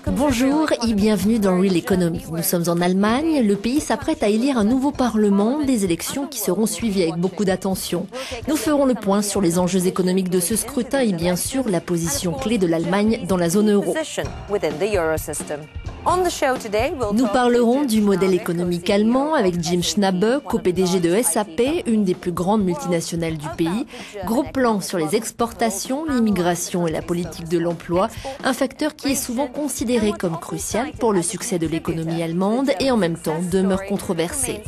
Bonjour et bienvenue dans Real Economy. Nous sommes en Allemagne. Le pays s'apprête à élire un nouveau parlement, des élections qui seront suivies avec beaucoup d'attention. Nous ferons le point sur les enjeux économiques de ce scrutin et bien sûr la position clé de l'Allemagne dans la zone euro. Nous parlerons du modèle économique allemand avec Jim Schnabe, co-PDG de SAP, une des plus grandes multinationales du pays. Gros plan sur les exportations, l'immigration et la politique de l'emploi, un facteur qui est souvent considéré comme crucial pour le succès de l'économie allemande et en même temps demeure controversé.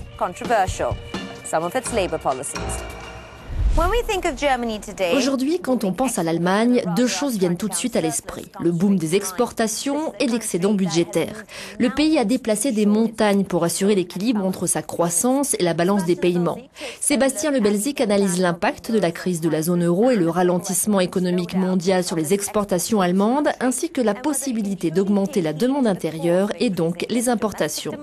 Aujourd'hui, quand on pense à l'Allemagne, deux choses viennent tout de suite à l'esprit. Le boom des exportations et l'excédent budgétaire. Le pays a déplacé des montagnes pour assurer l'équilibre entre sa croissance et la balance des paiements. Sébastien Le Belzic analyse l'impact de la crise de la zone euro et le ralentissement économique mondial sur les exportations allemandes, ainsi que la possibilité d'augmenter la demande intérieure et donc les importations.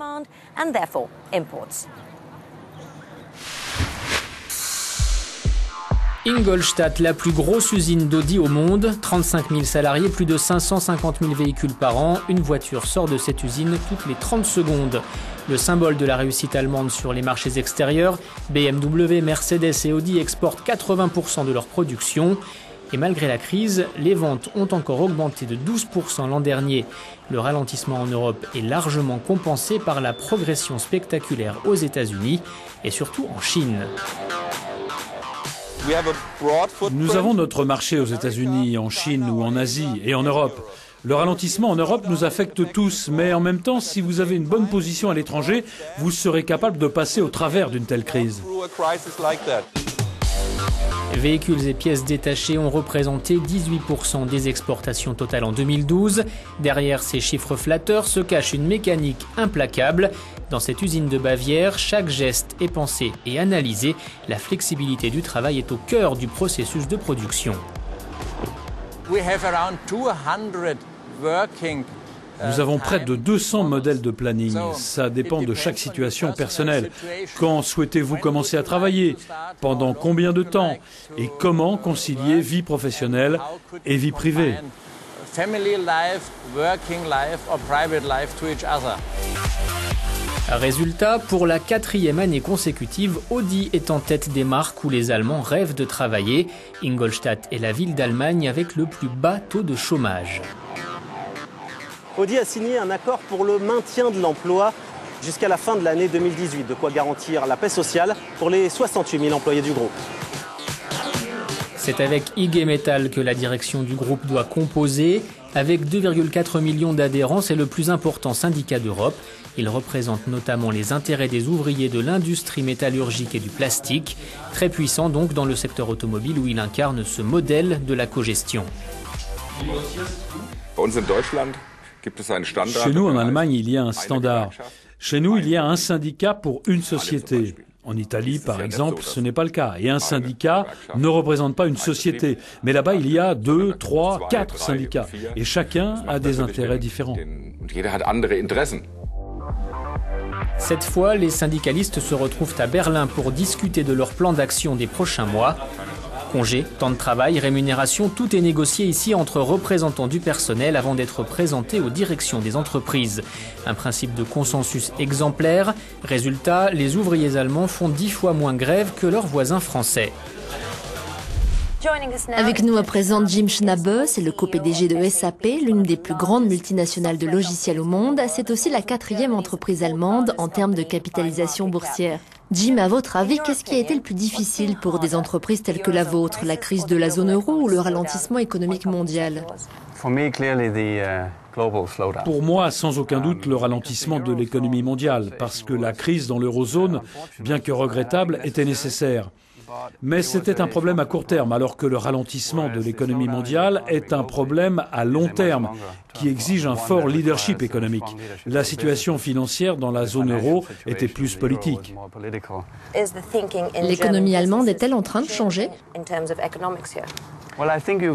Ingolstadt, la plus grosse usine d'Audi au monde, 35 000 salariés, plus de 550 000 véhicules par an. Une voiture sort de cette usine toutes les 30 secondes. Le symbole de la réussite allemande sur les marchés extérieurs, BMW, Mercedes et Audi exportent 80% de leur production. Et malgré la crise, les ventes ont encore augmenté de 12% l'an dernier. Le ralentissement en Europe est largement compensé par la progression spectaculaire aux États-Unis et surtout en Chine. Nous avons notre marché aux États-Unis, en Chine ou en Asie et en Europe. Le ralentissement en Europe nous affecte tous, mais en même temps, si vous avez une bonne position à l'étranger, vous serez capable de passer au travers d'une telle crise. Véhicules et pièces détachées ont représenté 18% des exportations totales en 2012. Derrière ces chiffres flatteurs se cache une mécanique implacable. Dans cette usine de Bavière, chaque geste est pensé et analysé. La flexibilité du travail est au cœur du processus de production. Nous avons près de 200 modèles de planning. Ça dépend de chaque situation personnelle. Quand souhaitez-vous commencer à travailler? Pendant combien de temps? Et comment concilier vie professionnelle et vie privée? Résultat, pour la 4e année consécutive, Audi est en tête des marques où les Allemands rêvent de travailler. Ingolstadt est la ville d'Allemagne avec le plus bas taux de chômage. Audi a signé un accord pour le maintien de l'emploi jusqu'à la fin de l'année 2018, de quoi garantir la paix sociale pour les 68 000 employés du groupe. C'est avec IG Metall que la direction du groupe doit composer. Avec 2,4 millions d'adhérents, c'est le plus important syndicat d'Europe. Il représente notamment les intérêts des ouvriers de l'industrie métallurgique et du plastique, très puissant donc dans le secteur automobile où il incarne ce modèle de la cogestion. Chez nous, en Allemagne, il y a un standard. Chez nous, il y a un syndicat pour une société. En Italie, par exemple, ce n'est pas le cas. Et un syndicat ne représente pas une société. Mais là-bas, il y a 2, 3, 4 syndicats. Et chacun a des intérêts différents. Cette fois, les syndicalistes se retrouvent à Berlin pour discuter de leur plan d'action des prochains mois. Congés, temps de travail, rémunération, tout est négocié ici entre représentants du personnel avant d'être présenté aux directions des entreprises. Un principe de consensus exemplaire. Résultat, les ouvriers allemands font 10 fois moins grève que leurs voisins français. Avec nous à présent Jim Schnabe, c'est le co-PDG de SAP, l'une des plus grandes multinationales de logiciels au monde. C'est aussi la 4e entreprise allemande en termes de capitalisation boursière. Jim, à votre avis, qu'est-ce qui a été le plus difficile pour des entreprises telles que la vôtre, la crise de la zone euro ou le ralentissement économique mondial? Pour moi, sans aucun doute, le ralentissement de l'économie mondiale, parce que la crise dans l'eurozone, bien que regrettable, était nécessaire. Mais c'était un problème à court terme, alors que le ralentissement de l'économie mondiale est un problème à long terme, qui exige un fort leadership économique. La situation financière dans la zone euro était plus politique. L'économie allemande est-elle en train de changer? Eh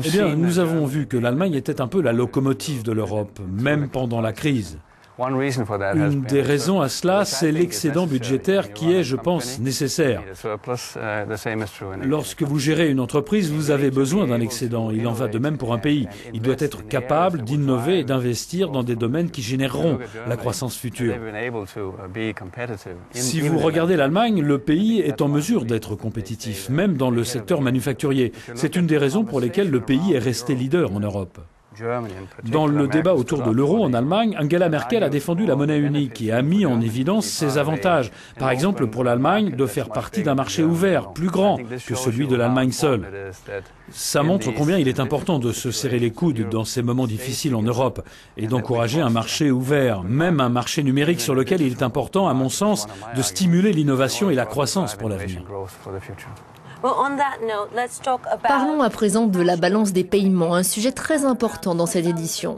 bien, nous avons vu que l'Allemagne était un peu la locomotive de l'Europe, même pendant la crise. Une des raisons à cela, c'est l'excédent budgétaire qui est, je pense, nécessaire. Lorsque vous gérez une entreprise, vous avez besoin d'un excédent. Il en va de même pour un pays. Il doit être capable d'innover et d'investir dans des domaines qui généreront la croissance future. Si vous regardez l'Allemagne, le pays est en mesure d'être compétitif, même dans le secteur manufacturier. C'est une des raisons pour lesquelles le pays est resté leader en Europe. Dans le débat autour de l'euro en Allemagne, Angela Merkel a défendu la monnaie unique et a mis en évidence ses avantages. Par exemple, pour l'Allemagne, de faire partie d'un marché ouvert, plus grand que celui de l'Allemagne seule. Ça montre combien il est important de se serrer les coudes dans ces moments difficiles en Europe et d'encourager un marché ouvert, même un marché numérique sur lequel il est important, à mon sens, de stimuler l'innovation et la croissance pour l'avenir. Parlons à présent de la balance des paiements, un sujet très important dans cette édition.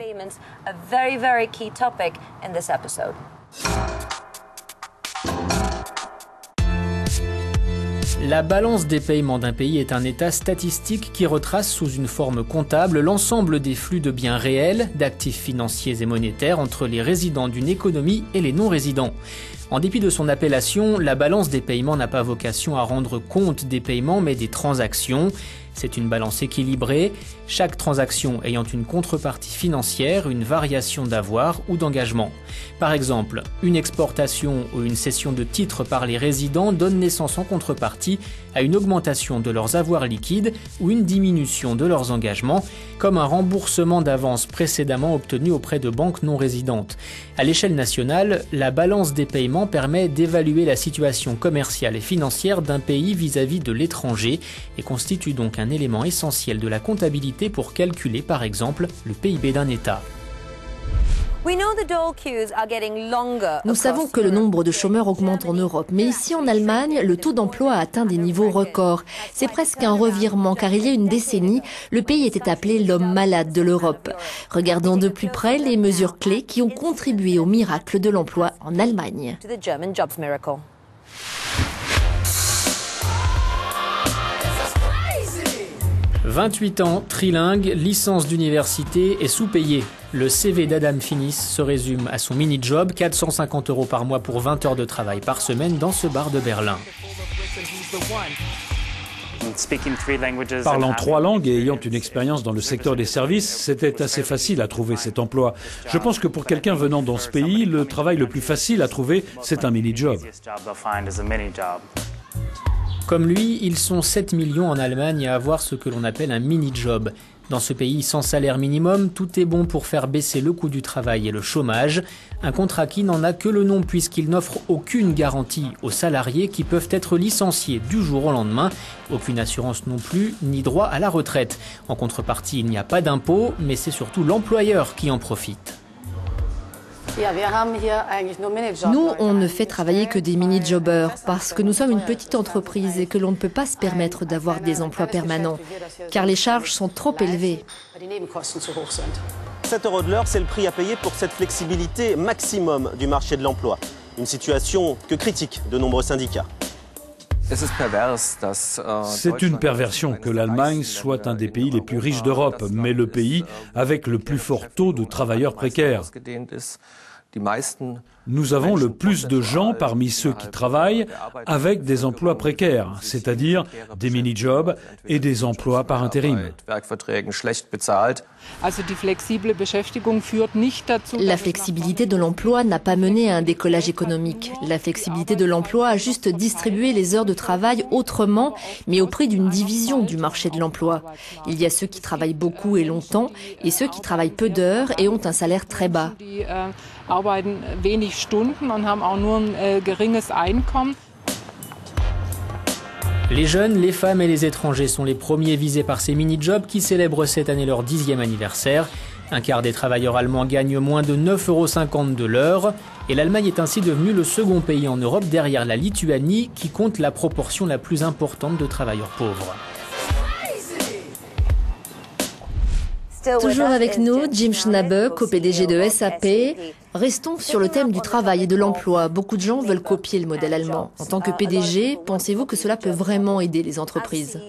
La balance des paiements d'un pays est un état statistique qui retrace sous une forme comptable l'ensemble des flux de biens réels, d'actifs financiers et monétaires entre les résidents d'une économie et les non-résidents. En dépit de son appellation, la balance des paiements n'a pas vocation à rendre compte des paiements mais des transactions. C'est une balance équilibrée, chaque transaction ayant une contrepartie financière, une variation d'avoir ou d'engagement. Par exemple, une exportation ou une cession de titres par les résidents donne naissance en contrepartie à une augmentation de leurs avoirs liquides ou une diminution de leurs engagements, comme un remboursement d'avances précédemment obtenu auprès de banques non résidentes. À l'échelle nationale, la balance des paiements permet d'évaluer la situation commerciale et financière d'un pays vis-à-vis de l'étranger et constitue donc un élément essentiel de la comptabilité pour calculer par exemple le PIB d'un État. Nous savons que le nombre de chômeurs augmente en Europe, mais ici en Allemagne, le taux d'emploi a atteint des niveaux records. C'est presque un revirement, car il y a une décennie, le pays était appelé l'homme malade de l'Europe. Regardons de plus près les mesures clés qui ont contribué au miracle de l'emploi en Allemagne. 28 ans, trilingue, licence d'université et sous-payé. Le CV d'Adam Finis se résume à son mini-job, 450 € par mois pour 20 heures de travail par semaine dans ce bar de Berlin. Parlant 3 langues et ayant une expérience dans le secteur des services, c'était assez facile à trouver cet emploi. Je pense que pour quelqu'un venant dans ce pays, le travail le plus facile à trouver, c'est un mini-job. Comme lui, ils sont 7 millions en Allemagne à avoir ce que l'on appelle un mini-job. Dans ce pays sans salaire minimum, tout est bon pour faire baisser le coût du travail et le chômage. Un contrat qui n'en a que le nom puisqu'il n'offre aucune garantie aux salariés qui peuvent être licenciés du jour au lendemain. Aucune assurance non plus, ni droit à la retraite. En contrepartie, il n'y a pas d'impôt, mais c'est surtout l'employeur qui en profite. Nous, on ne fait travailler que des mini-jobbers parce que nous sommes une petite entreprise et que l'on ne peut pas se permettre d'avoir des emplois permanents, car les charges sont trop élevées. 7 € de l'heure, c'est le prix à payer pour cette flexibilité maximum du marché de l'emploi. Une situation que critiquent de nombreux syndicats. C'est une perversion que l'Allemagne soit un des pays les plus riches d'Europe, mais le pays avec le plus fort taux de travailleurs précaires. Nous avons le plus de gens parmi ceux qui travaillent avec des emplois précaires, c'est-à-dire des mini-jobs et des emplois par intérim. La flexibilité de l'emploi n'a pas mené à un décollage économique. La flexibilité de l'emploi a juste distribué les heures de travail autrement, mais au prix d'une division du marché de l'emploi. Il y a ceux qui travaillent beaucoup et longtemps et ceux qui travaillent peu d'heures et ont un salaire très bas. Les jeunes, les femmes et les étrangers sont les premiers visés par ces mini-jobs qui célèbrent cette année leur 10e anniversaire. Un quart des travailleurs allemands gagnent moins de 9,50 € de l'heure. Et l'Allemagne est ainsi devenue le second pays en Europe derrière la Lituanie qui compte la proportion la plus importante de travailleurs pauvres. Toujours avec nous, Jim Schnabe, co-PDG de SAP. Restons sur le thème du travail et de l'emploi. Beaucoup de gens veulent copier le modèle allemand. En tant que PDG, pensez-vous que cela peut vraiment aider les entreprises ?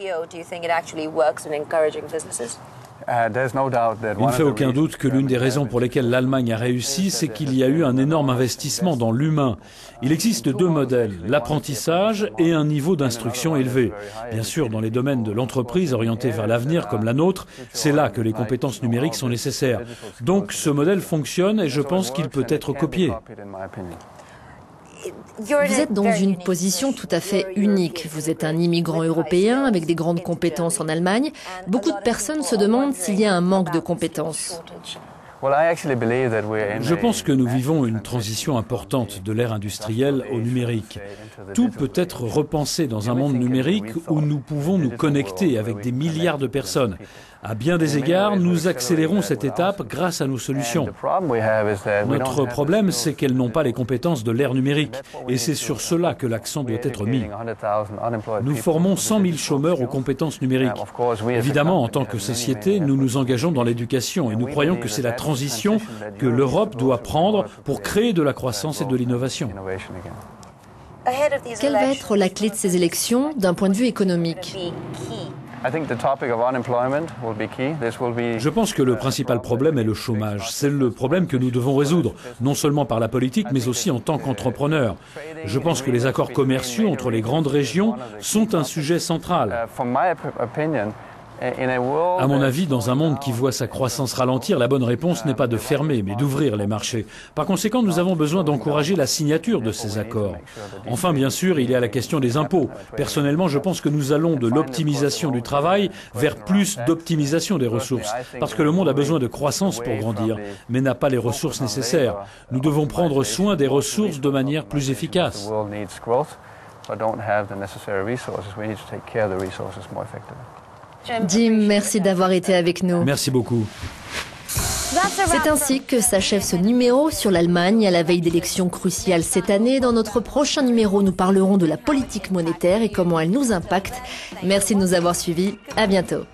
Il ne fait aucun doute que l'une des raisons pour lesquelles l'Allemagne a réussi, c'est qu'il y a eu un énorme investissement dans l'humain. Il existe deux modèles, l'apprentissage et un niveau d'instruction élevé. Bien sûr, dans les domaines de l'entreprise orientés vers l'avenir comme la nôtre, c'est là que les compétences numériques sont nécessaires. Donc ce modèle fonctionne et je pense qu'il peut être copié. Vous êtes dans une position tout à fait unique. Vous êtes un immigrant européen avec des grandes compétences en Allemagne. Beaucoup de personnes se demandent s'il y a un manque de compétences. Je pense que nous vivons une transition importante de l'ère industrielle au numérique. Tout peut être repensé dans un monde numérique où nous pouvons nous connecter avec des milliards de personnes. À bien des égards, nous accélérons cette étape grâce à nos solutions. Notre problème, c'est qu'elles n'ont pas les compétences de l'ère numérique. Et c'est sur cela que l'accent doit être mis. Nous formons 100 000 chômeurs aux compétences numériques. Évidemment, en tant que société, nous nous engageons dans l'éducation et nous croyons que c'est la transition que l'Europe doit prendre pour créer de la croissance et de l'innovation. Quelle va être la clé de ces élections d'un point de vue économique ? Je pense que le principal problème est le chômage. C'est le problème que nous devons résoudre, non seulement par la politique, mais aussi en tant qu'entrepreneurs. Je pense que les accords commerciaux entre les grandes régions sont un sujet central. À mon avis, dans un monde qui voit sa croissance ralentir, la bonne réponse n'est pas de fermer, mais d'ouvrir les marchés. Par conséquent, nous avons besoin d'encourager la signature de ces accords. Enfin, bien sûr, il y a la question des impôts. Personnellement, je pense que nous allons de l'optimisation du travail vers plus d'optimisation des ressources. Parce que le monde a besoin de croissance pour grandir, mais n'a pas les ressources nécessaires. Nous devons prendre soin des ressources de manière plus efficace. Jim, merci d'avoir été avec nous. Merci beaucoup. C'est ainsi que s'achève ce numéro sur l'Allemagne à la veille d'élections cruciales cette année. Dans notre prochain numéro, nous parlerons de la politique monétaire et comment elle nous impacte. Merci de nous avoir suivis. À bientôt.